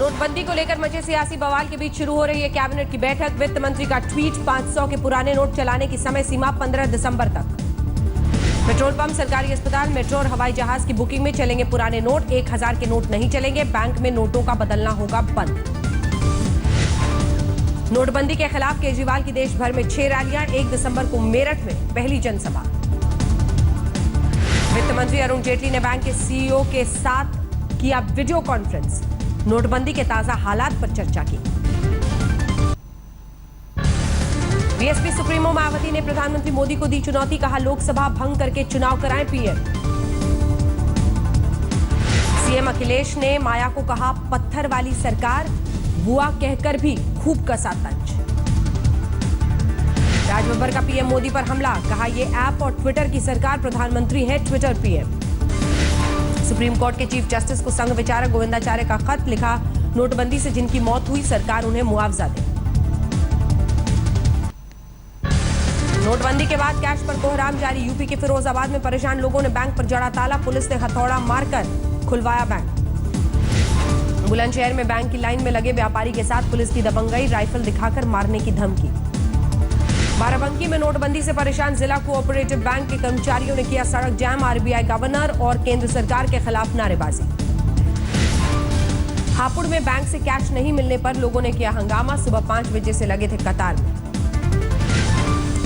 नोटबंदी को लेकर मचे सियासी बवाल के बीच शुरू हो रही है कैबिनेट की बैठक। वित्त मंत्री का ट्वीट, 500 के पुराने नोट चलाने की समय सीमा 15 दिसंबर तक। पेट्रोल पंप, सरकारी अस्पताल, मेट्रो और हवाई जहाज की बुकिंग में चलेंगे पुराने नोट। 1000 के नोट नहीं चलेंगे। बैंक में नोटों का बदलना होगा बंद। नोटबंदी के खिलाफ केजरीवाल की देश भर में 6 रैलियां। 1 दिसंबर को मेरठ में पहली जनसभा। वित्त मंत्री अरुण जेटली ने बैंक के सीईओ के साथ किया वीडियो कॉन्फ्रेंस। नोटबंदी के ताजा हालात पर चर्चा की। बीएसपी सुप्रीमो मायावती ने प्रधानमंत्री मोदी को दी चुनौती, कहा लोकसभा भंग करके चुनाव कराएं पीएम। सीएम अखिलेश ने माया को कहा पत्थर वाली सरकार, बुआ कहकर भी खूब कसा तंज। राजबब्बर का पीएम मोदी पर हमला, कहा ये ऐप और ट्विटर की सरकार, प्रधानमंत्री है ट्विटर पीएम। सुप्रीम कोर्ट के चीफ जस्टिस को संघ विचारक गोविंदाचार्य का खत, लिखा नोटबंदी से जिनकी मौत हुई सरकार उन्हें मुआवजा दे। नोटबंदी के बाद कैश पर कोहराम जारी। यूपी के फिरोजाबाद में परेशान लोगों ने बैंक पर जड़ा ताला, पुलिस ने हथौड़ा मारकर खुलवाया बैंक। बुलंदशहर में बैंक की लाइन में लगे व्यापारी के साथ पुलिस की दबंगई, राइफल दिखाकर मारने की धमकी। बाराबंकी में नोटबंदी से परेशान जिला कोऑपरेटिव बैंक के कर्मचारियों ने किया सड़क जाम। आरबीआई गवर्नर और केंद्र सरकार के खिलाफ नारेबाजी। हापुड़ में बैंक से कैश नहीं मिलने पर लोगों ने किया हंगामा। सुबह 5 बजे से लगे थे कतार में।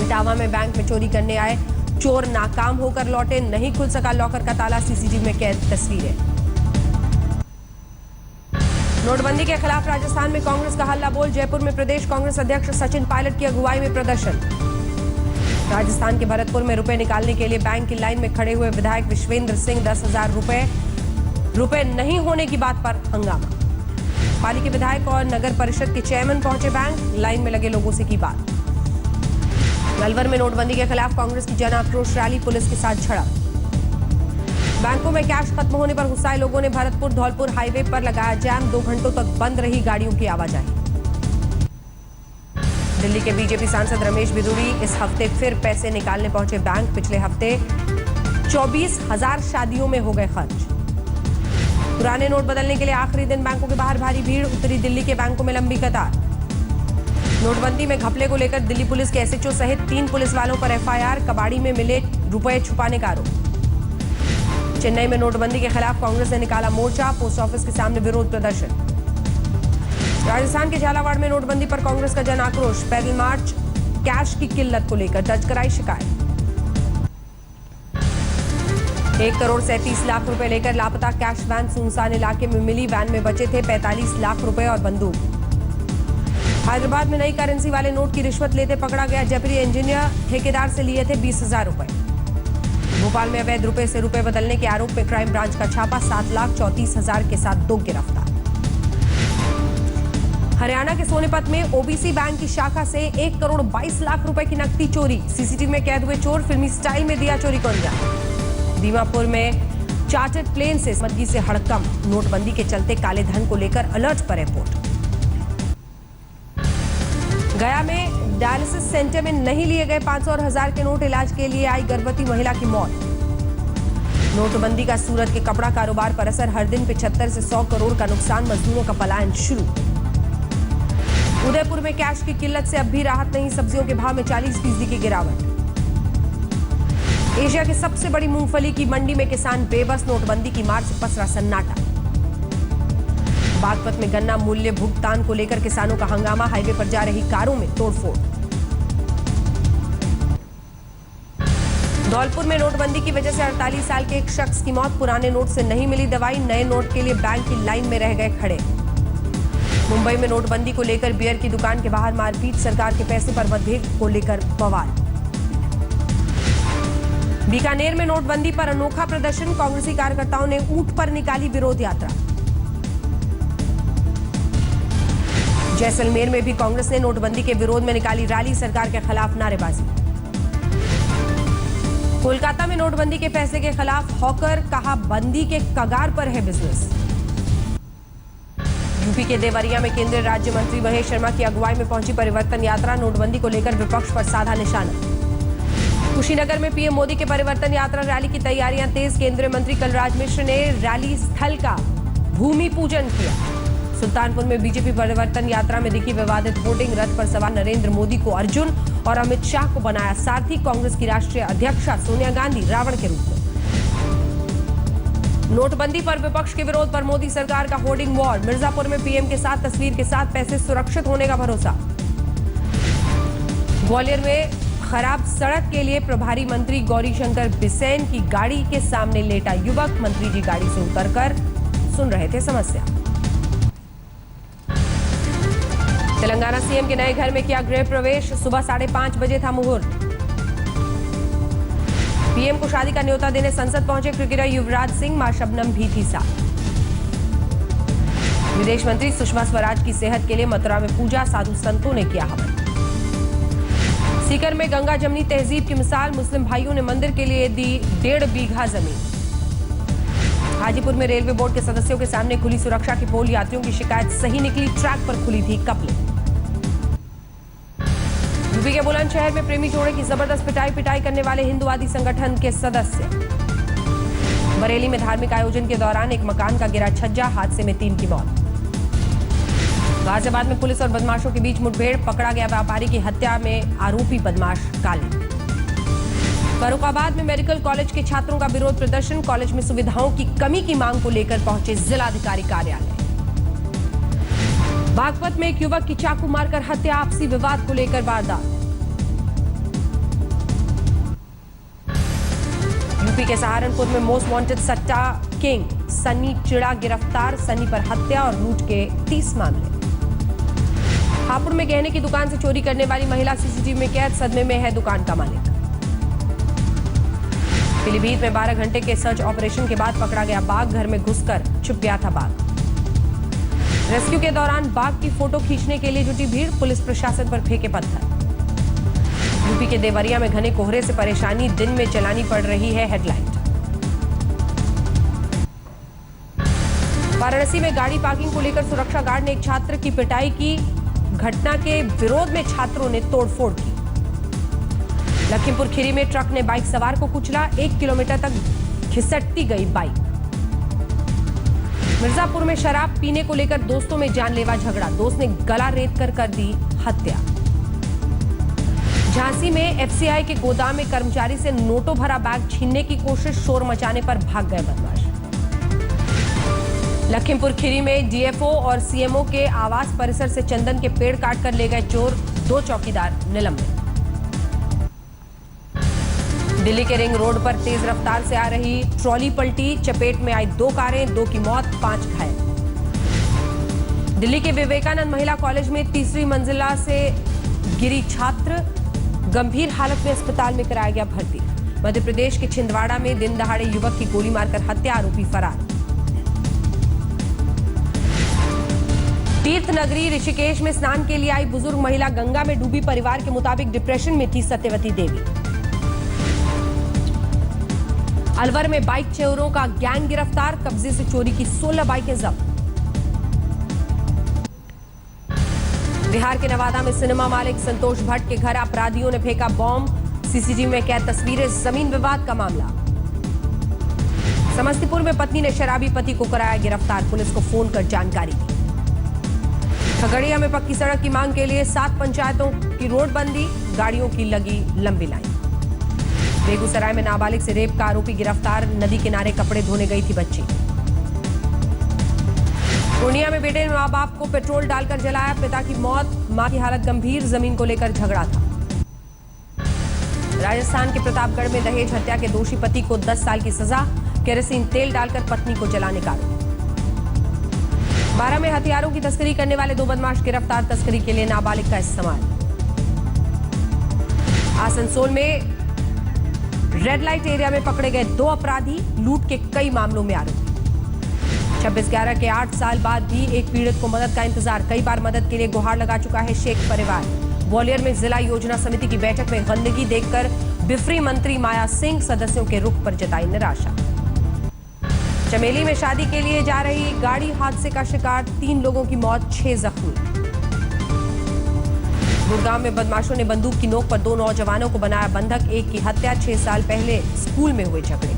इटावा में बैंक में चोरी करने आए चोर नाकाम होकर लौटे, नहीं खुल सका लॉकर का ताला, सीसीटीवी में कैद तस्वीरें। नोटबंदी के खिलाफ राजस्थान में कांग्रेस का हल्ला बोल। जयपुर में प्रदेश कांग्रेस अध्यक्ष सचिन पायलट की अगुवाई में प्रदर्शन। राजस्थान के भरतपुर में रुपए निकालने के लिए बैंक की लाइन में खड़े हुए विधायक विश्वेंद्र सिंह, 10,000 रुपए नहीं होने की बात पर हंगामा। पाली के विधायक और नगर परिषद के चेयरमैन पहुंचे बैंक, लाइन में लगे लोगों से की बात। अलवर में नोटबंदी के खिलाफ कांग्रेस की जन आक्रोश रैली, पुलिस के साथ झड़प। बैंकों में कैश खत्म होने पर गुस्साए लोगों ने भरतपुर धौलपुर हाईवे पर लगाया जैम। 2 घंटों तक बंद रही गाड़ियों की आवाजाही। दिल्ली के बीजेपी सांसद रमेश बिधूड़ी इस हफ्ते फिर पैसे निकालने पहुंचे बैंक। पिछले हफ्ते 24,000 शादियों में हो गए खर्च। पुराने नोट बदलने के लिए आखिरी दिन बैंकों के बाहर भारी भीड़। उत्तरी दिल्ली के बैंकों में लंबी कतार। नोटबंदी में घपले को लेकर दिल्ली पुलिस के एसएचओ सहित 3 पुलिस वालों पर एफआईआर। कबाड़ी में मिले रुपए छुपाने का आरोप। चेन्नई में नोटबंदी के खिलाफ कांग्रेस ने निकाला मोर्चा, पोस्ट ऑफिस के सामने विरोध प्रदर्शन। राजस्थान के झालावाड़ में नोटबंदी पर कांग्रेस का जन आक्रोश, पैदल मार्च। कैश की किल्लत को लेकर दर्ज कराई शिकायत। 1 करोड़ 37 लाख रुपए लेकर लापता कैश वैन सुनसान इलाके में मिली। वैन में बचे थे 45 लाख रुपए और बंदूक। हैदराबाद में नई करेंसी वाले नोट की रिश्वत लेते पकड़ा गया जबरी इंजीनियर, ठेकेदार से लिए थे 20,000 रुपए। भोपाल में अवैध रुपए से रुपए बदलने के आरोप में क्राइम ब्रांच का छापा, 7,34,000 के साथ 2 गिरफ्तार। हरियाणा के सोनीपत में ओबीसी बैंक की शाखा से 1 करोड़ 22 लाख रुपए की नकदी चोरी। सीसीटीवी में कैद हुए चोर, फिल्मी स्टाइल में दिया चोरी को अंजाम। दीमापुर में चार्टर्ड प्लेन से मदगी से हड़कंप। नोटबंदी के चलते काले धन को लेकर अलर्ट पर एयरपोर्ट। गया में डायलिसिस सेंटर में नहीं लिए गए 500 और 1000 के नोट, इलाज के लिए आई गर्भवती महिला की मौत। नोटबंदी का सूरत के कपड़ा कारोबार पर असर, हर दिन 75 से 100 करोड़ का नुकसान, मजदूरों का पलायन शुरू। उदयपुर में कैश की किल्लत से अब भी राहत नहीं, सब्जियों के भाव में 40% की गिरावट। एशिया की सबसे बड़ी मूंगफली की मंडी में किसान बेबस, नोटबंदी की मार से पसरा सन्नाटा। बागपत में गन्ना मूल्य भुगतान को लेकर किसानों का हंगामा, हाईवे पर जा रही कारों में तोड़फोड़। धौलपुर में नोटबंदी की वजह से 48 साल के एक शख्स की मौत, पुराने नोट से नहीं मिली दवाई, नए नोट के लिए बैंक की लाइन में रह गए खड़े। मुंबई में नोटबंदी को लेकर बियर की दुकान के बाहर मारपीट, सरकार के पैसे पर मतभेद को लेकर बवाल। बीकानेर में नोटबंदी पर अनोखा प्रदर्शन, कांग्रेसी कार्यकर्ताओं ने ऊंट पर निकाली विरोध यात्रा। जैसलमेर में भी कांग्रेस ने नोटबंदी के विरोध में निकाली रैली, सरकार के खिलाफ नारेबाजी। कोलकाता में नोटबंदी के फैसले के खिलाफ हॉकर, कहा बंदी के कगार पर है बिजनेस। यूपी के देवरिया में केंद्रीय राज्य मंत्री महेश शर्मा की अगुवाई में पहुंची परिवर्तन यात्रा, नोटबंदी को लेकर विपक्ष पर साधा निशाना। कुशीनगर में पीएम मोदी के परिवर्तन यात्रा रैली की तैयारियां तेज, केंद्रीय मंत्री कलराज मिश्र ने रैली स्थल का भूमि पूजन किया। सुल्तानपुर में बीजेपी परिवर्तन यात्रा में दिखी विवादित होर्डिंग, रथ पर सवार नरेंद्र मोदी को अर्जुन और अमित शाह को बनाया सारथी। कांग्रेस की राष्ट्रीय अध्यक्षा सोनिया गांधी रावण के रूप में। नोटबंदी पर विपक्ष के विरोध पर मोदी सरकार का होर्डिंग वॉर। मिर्जापुर में पीएम के साथ तस्वीर के साथ पैसे सुरक्षित होने का भरोसा। ग्वालियर में खराब सड़क के लिए प्रभारी मंत्री गौरीशंकर बिसेन की गाड़ी के सामने लेटा युवक। मंत्री जी गाड़ी से उतरकर सुन रहे थे समस्या। तेलंगाना सीएम के नए घर में किया गृह प्रवेश। सुबह 5:30 बजे था मुहूर्त। पीएम को शादी का न्योता देने संसद पहुंचे क्रिकेटर युवराज सिंह, मां शबनम भी थी साथ। विदेश मंत्री सुषमा स्वराज की सेहत के लिए मथुरा में पूजा, साधु संतों ने किया हवन। सीकर में गंगा जमनी तहजीब की मिसाल, मुस्लिम भाइयों ने मंदिर के लिए दी 1.5 बीघा जमीन। हाजीपुर में रेलवे बोर्ड के सदस्यों के सामने खुली सुरक्षा की पोल, यात्रियों की शिकायत सही निकली, ट्रैक पर खुली थी कपलिंग। यूपी के बुलंदशहर में प्रेमी जोड़े की जबरदस्त पिटाई करने वाले हिंदुवादी संगठन के सदस्य। बरेली में धार्मिक आयोजन के दौरान एक मकान का गिरा छज्जा, हादसे में 3 की मौत। गाजियाबाद में पुलिस और बदमाशों के बीच मुठभेड़, पकड़ा गया व्यापारी की हत्या में आरोपी बदमाश काले। फर्रुखाबाद में मेडिकल कॉलेज के छात्रों का विरोध प्रदर्शन, कॉलेज में सुविधाओं की कमी की मांग को लेकर पहुंचे जिलाधिकारी कार्यालय। बागपत में एक युवक की चाकू मारकर हत्या, आपसी विवाद को लेकर वारदात। यूपी के सहारनपुर में मोस्ट वांटेड सट्टा किंग सन्नी चिड़ा गिरफ्तार, सन्नी पर हत्या और लूट के 30 मामले। हापुड़ में गहने की दुकान से चोरी करने वाली महिला सीसीटीवी में कैद, सदमे में है दुकान का मालिक। पीलीभीत में 12 घंटे के सर्च ऑपरेशन के बाद पकड़ा गया बाघ, घर में घुसकर छुप गया था बाघ। रेस्क्यू के दौरान बाघ की फोटो खींचने के लिए जुटी भीड़, पुलिस प्रशासन पर फेंके पत्थर। यूपी के देवरिया में घने कोहरे से परेशानी, दिन में चलानी पड़ रही है हेडलाइट। वाराणसी में गाड़ी पार्किंग को लेकर सुरक्षा गार्ड ने एक छात्र की पिटाई की, घटना के विरोध में छात्रों ने तोड़फोड़ की। लखीमपुर खीरी में ट्रक ने बाइक सवार को कुचला, 1 किलोमीटर तक घिसटती गई बाइक। मिर्जापुर में शराब पीने को लेकर दोस्तों में जानलेवा झगड़ा, दोस्त ने गला रेत कर दी हत्या। झांसी में एफसीआई के गोदाम में कर्मचारी से नोटों भरा बैग छीनने की कोशिश, शोर मचाने पर भाग गए बदमाश। लखीमपुर खीरी में डीएफओ और सीएमओ के आवास परिसर से चंदन के पेड़ काटकर ले गए चोर, 2 चौकीदार निलंबित। दिल्ली के रिंग रोड पर तेज रफ्तार से आ रही ट्रॉली पलटी, चपेट में आई 2 कारें, 2 की मौत, 5 घायल। दिल्ली के विवेकानंद महिला कॉलेज में 3री मंजिला से गिरी छात्र, गंभीर हालत में अस्पताल में कराया गया भर्ती। मध्य प्रदेश के छिंदवाड़ा में दिन दहाड़े युवक की गोली मारकर हत्या, आरोपी फरार। तीर्थ नगरी ऋषिकेश में स्नान के लिए आई बुजुर्ग महिला गंगा में डूबी, परिवार के मुताबिक डिप्रेशन में थी सत्यवती देवी। अलवर में बाइक चोरों का गैंग गिरफ्तार, कब्जे से चोरी की 16 बाइकें जब्त। बिहार के नवादा में सिनेमा मालिक संतोष भट्ट के घर अपराधियों ने फेंका बॉम्ब, सीसीटीवी में कैद तस्वीरें, जमीन विवाद का मामला। समस्तीपुर में पत्नी ने शराबी पति को कराया गिरफ्तार, पुलिस को फोन कर जानकारी दी। खगड़िया में पक्की सड़क की मांग के लिए 7 पंचायतों की रोडबंदी, गाड़ियों की लगी लंबी लाइन। बेगूसराय में नाबालिग से रेप का आरोपी गिरफ्तार, नदी किनारे कपड़े धोने गई थी बच्ची। पूर्णिया में बेटे ने मां बाप को पेट्रोल डालकर जलाया, पिता की मौत, मां की हालत गंभीर, जमीन को लेकर झगड़ा था। राजस्थान के प्रतापगढ़ में दहेज हत्या के दोषी पति को 10 साल की सजा, केरोसिन तेल डालकर पत्नी को जलाने का आरोप। 12 में हथियारों की तस्करी करने वाले 2 बदमाश गिरफ्तार, तस्करी के लिए नाबालिग का इस्तेमाल। आसनसोल में रेड लाइट एरिया में पकड़े गए 2 अपराधी, लूट के कई मामलों में आरोपी। 26/11 के 8 साल बाद भी एक पीड़ित को मदद का इंतजार, कई बार मदद के लिए गुहार लगा चुका है शेख परिवार। ग्वालियर में जिला योजना समिति की बैठक में गंदगी देखकर बिफरी मंत्री माया सिंह, सदस्यों के रुख पर जताई निराशा। चमेली में शादी के लिए जा रही गाड़ी हादसे का शिकार, 3 लोगों की मौत, 6 जख्मी। गुड़गांव में बदमाशों ने बंदूक की नोक पर 2 नौजवानों को बनाया बंधक, एक की हत्या 6 साल पहले स्कूल में हुए झगड़े।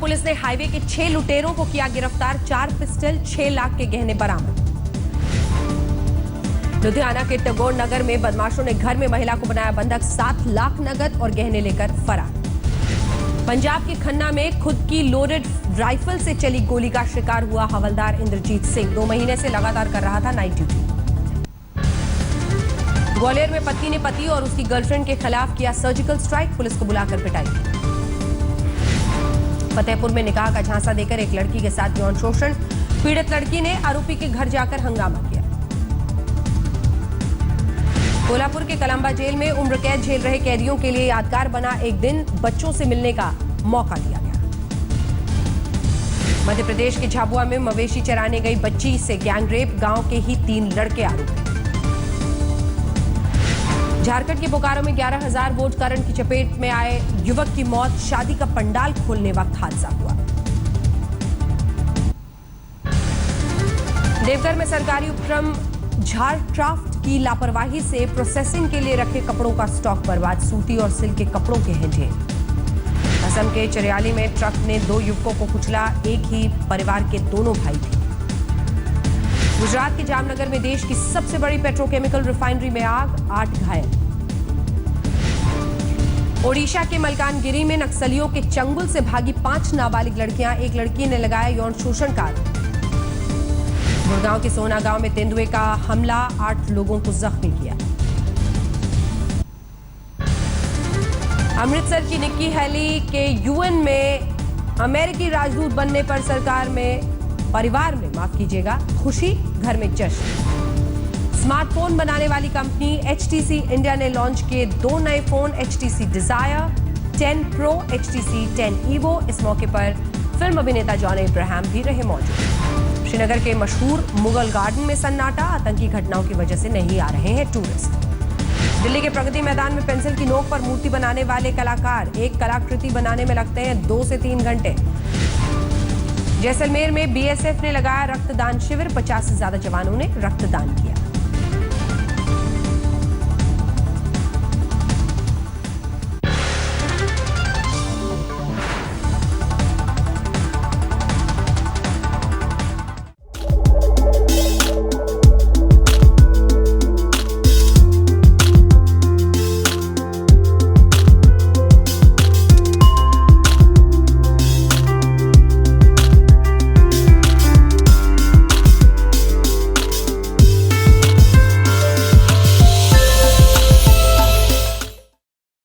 पुलिस ने हाईवे के 6 लुटेरों को किया गिरफ्तार। 4 पिस्टल, 6 लाख के गहने बरामद। लुधियाना के टैगोर नगर में बदमाशों ने घर में महिला को बनाया बंधक। 7 लाख नगद और गहने लेकर फरार। पंजाब के खन्ना में खुद की लोडेड राइफल से चली गोली का शिकार हुआ हवलदार इंद्रजीत सिंह। 2 महीने से लगातार कर रहा था नाइट ड्यूटी। ग्वालियर में पत्नी ने पति और उसकी गर्लफ्रेंड के खिलाफ किया सर्जिकल स्ट्राइक। पुलिस को बुलाकर पिटाई। फतेहपुर में निकाह का झांसा देकर एक लड़की के साथ यौन शोषण। पीड़ित लड़की ने आरोपी के घर जाकर हंगामा किया। कोल्हापुर के कलंबा जेल में उम्र कैद झेल रहे कैदियों के लिए यादगार बना एक दिन। बच्चों से मिलने का मौका दिया गया। मध्य प्रदेश के झाबुआ में मवेशी चराने गई बच्ची से गैंग रेप। गांव के ही 3 लड़के आरोपी। झारखंड के बोकारो में 11,000 वोल्ट करंट की चपेट में आए युवक की मौत। शादी का पंडाल खोलने वक्त हादसा हुआ। देवघर में सरकारी उपक्रम झारक्राफ्ट की लापरवाही से प्रोसेसिंग के लिए रखे कपड़ों का स्टॉक बर्बाद। सूती और सिल्क के कपड़ों के हैं ढेर। असम के चरियाली में ट्रक ने 2 युवकों को कुचला। एक ही परिवार के दोनों भाई थे। गुजरात के जामनगर में देश की सबसे बड़ी पेट्रोकेमिकल रिफाइनरी में आग। 8 घायल। ओडिशा के मलकानगिरी में नक्सलियों के चंगुल से भागी 5 नाबालिग लड़कियां। एक लड़की ने लगाया यौन शोषण का आरोप। गुड़गांव के सोना गांव में तेंदुए का हमला। 8 लोगों को जख्मी किया। अमृतसर की निक्की हैली के यूएन में अमेरिकी राजदूत बनने पर परिवार में माफ कीजिएगा खुशी, घर में जश्न। स्मार्टफोन बनाने वाली कंपनी HTC इंडिया ने लॉन्च किए 2 नए phone HTC Desire 10 pro, HTC 10 Evo। इस मौके पर फिल्म अभिनेता जॉन अब्राहम भी रहे मौजूद। श्रीनगर के मशहूर मुगल गार्डन में सन्नाटा। आतंकी घटनाओं की वजह से नहीं आ रहे हैं टूरिस्ट। दिल्ली के प्रगति मैदान में पेंसिल की नोक पर मूर्ति बनाने वाले कलाकार एक कलाकृति बनाने में लगते हैं 2 से 3 घंटे। जैसलमेर में BSF ने लगाया रक्तदान शिविर। 50 से ज्यादा जवानों ने रक्तदान किया।